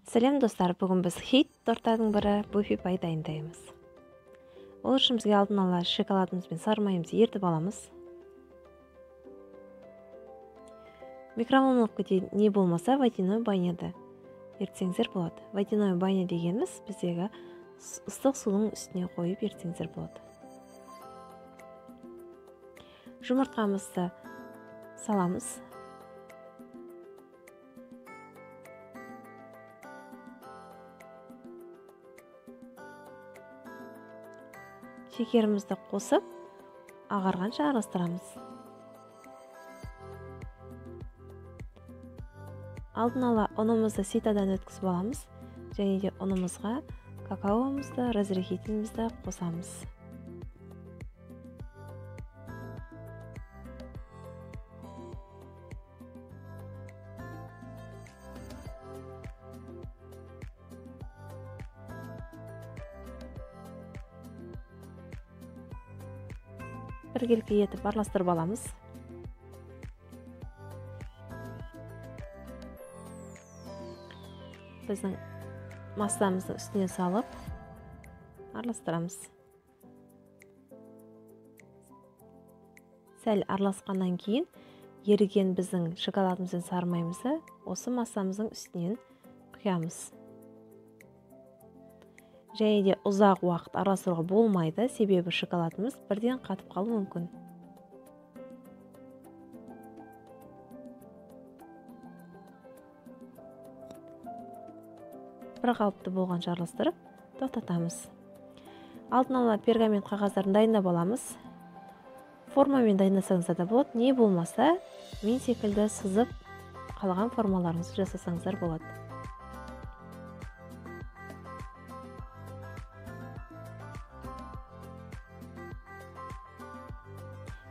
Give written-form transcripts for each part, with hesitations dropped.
Сәлем достар, бүгін біз хит торттардың бірі буфи пай дайындаймыз. Ол үшін бізге алдын ала шоколадымыз бен сары майымызды ертіп аламыз. Микроволновкада не болмаса водяной баняда ертсеңіздер болады. Водяной баня дегеніміз біздегі ыстық судың үстіне қойып ертсеңіздер болады. Жұмыртқамызды саламыз. Шекерімізді қосып, ағарғанша араластырамыз. Алдын ала ұнымызды ситадан өткізіп аламыз, және де ұнымызға какаомызды, разрехителімізді қосамыз. Біркелкі етіп араластырып аламыз. Біздің массамызды үстіне салып араластырамыз. Сәл араласқаннан кейін еріген біздің шоколадымыздың сары майымызды осы массамыздың үстінен құямыз. Және де ұзақ уақыт араластыруға болмайды, себебі шоколадымыз бірден қатып қалуы мүмкін. Бір қалыпты болғанша араластырып тоқтатамыз. Алдын ала пергамент қағаздарын дайындап аламыз. Формамен дайындасаңыздар да болады, не болмаса мен секілді сызып қалған формаларыңызды жасасаңыздар болады.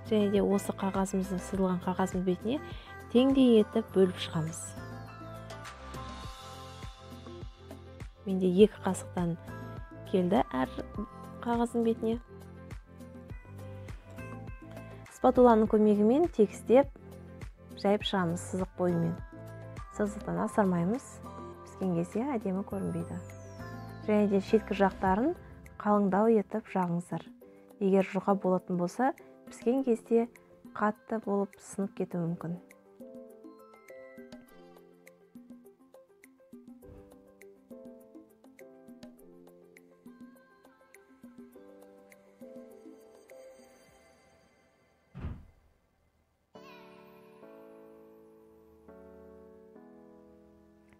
Және де осы қағазымызды, сызылған қағаздың бетіне теңдей етіп бөліп шығамыз. Менде 2 қасықтан келді әр қағаздың бетіне. Спатуланың көмегімен тегістеп жайып шығамыз сызық бойымен. Сызықтан асырмаймыз, піскен кезде әдемі көрінбейді. Және де шеткі жақтарын қалыңдау етіп жағыңыздар. Егер жұқа болатын болса, піскен кезде қатты болып сынып кетуі мүмкін.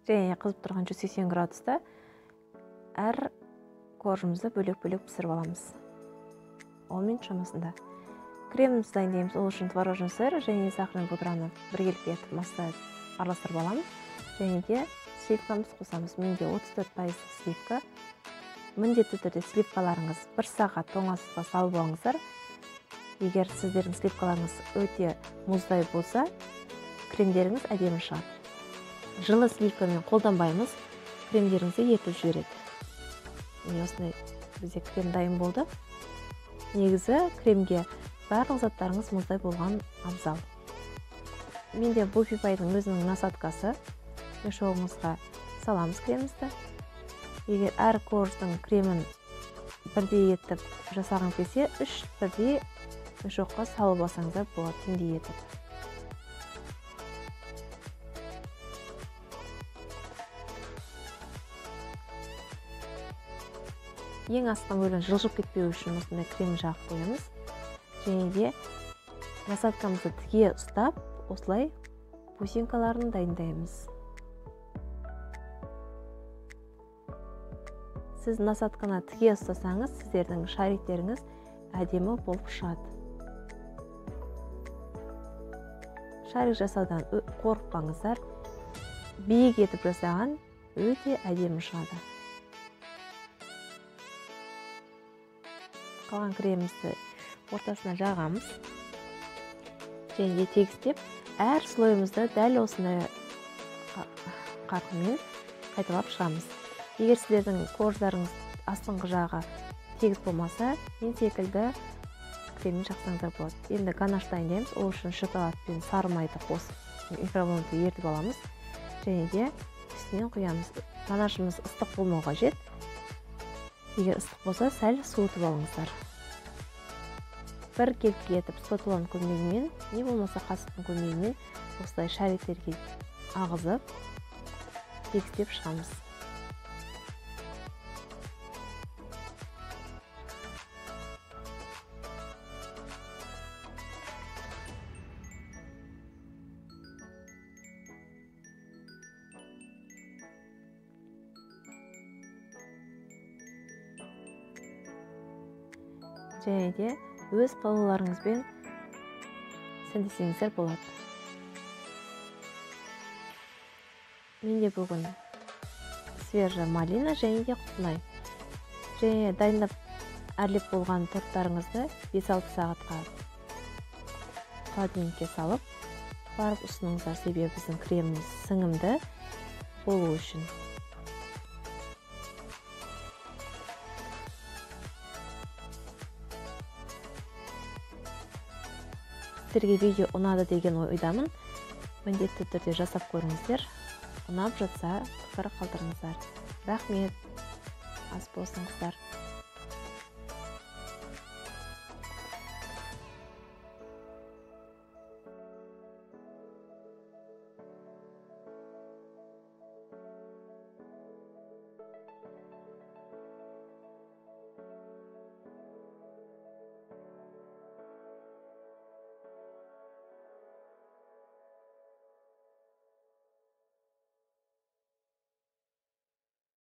Және қызып тұрған 180 градуста әр коржымызды бөлек-бөлек пісіріп аламыз. 10 минут шамасында. Кремімізді дайындаймыз. Ол үшін творожный сыр және сахарный пудраны біркелкі етіп массаға араластырып аламыз. Және де сливкамызды қосамыз. Менде 34% сливка. Міндетті түрде сливкаларыңыз 1 сағат тоңазытқышқа салып алыңыздар. Егер сіздердің сливкаларыңыз өте мұздай болса, кремдеріңіз әдемі шығады. Жылы сливкамен қолданбаймыз, кремдеріңізді етіп жібереді. Осындай бізде крем дайын болды. Негізі кремге барлық заттарыңыз мұздай болған абзал. Менде буфи пайдың өзінің насадкасы. Мешогыңызға саламыз кремімізді. Егер әр корждың кремін бірдей етіп жасаған келсе, 3 бірдей мешокқа салып алсаңыздар болады, теңдей етіп. Ең астынан бөлін жылжып кетпеу үшін осындай крем жағып қоямыз. Және де насадкамызды тіге ұстап, осылай бусинкаларын дайындаймыз. Сіз насадканы тіге ұстасаңыз, сіздердің шариктеріңіз әдемі болып шығады. Шарик жасаудан қорықпаңыздар. Биік етіп жасаған өте әдемі шығады. Қалған кремімізді ортасына жағамыз. Және де тегістеп, әр слойымызды дәл осындай қарқынмен қайталап шығамыз. Егер сіздердің корждарыңыз астыңғы жағы тегіс болмаса, мен секілді кремін жақсаңыздар болады. Енді ганаш дайындаймыз. Ол үшін шоколад пен сары майды қосып микроволновкаға ертіп аламыз. Және де үстінен құямыз. жанашырыңыз ыстық болмау қажет. Егер ыстық болса, сәл суытып алыңыздар. Бір келіпке етіп спатуланың көмегімен, не болмаса қасықтың көмегімен осылай шариктерге ағызып, тегістеп шығамыз. Және де өз қалауларыңызбен сәндесеңіздер болады. Менде бүгін свежа малина және де құтынай. Және дайындап әрлеп болған торттарыңызды 5-6 сағатқа холодильникке салып, барып ұсыныңыздар, себебі біздің креміміз сіңімді болу үшін. Сіздерге видео ұнады деген ойдамын. Міндетті түрде жасап көріңіздер. Ұнап жатса, пікір қалдырыңыздар. Рахмет. Ас болсыңыздар.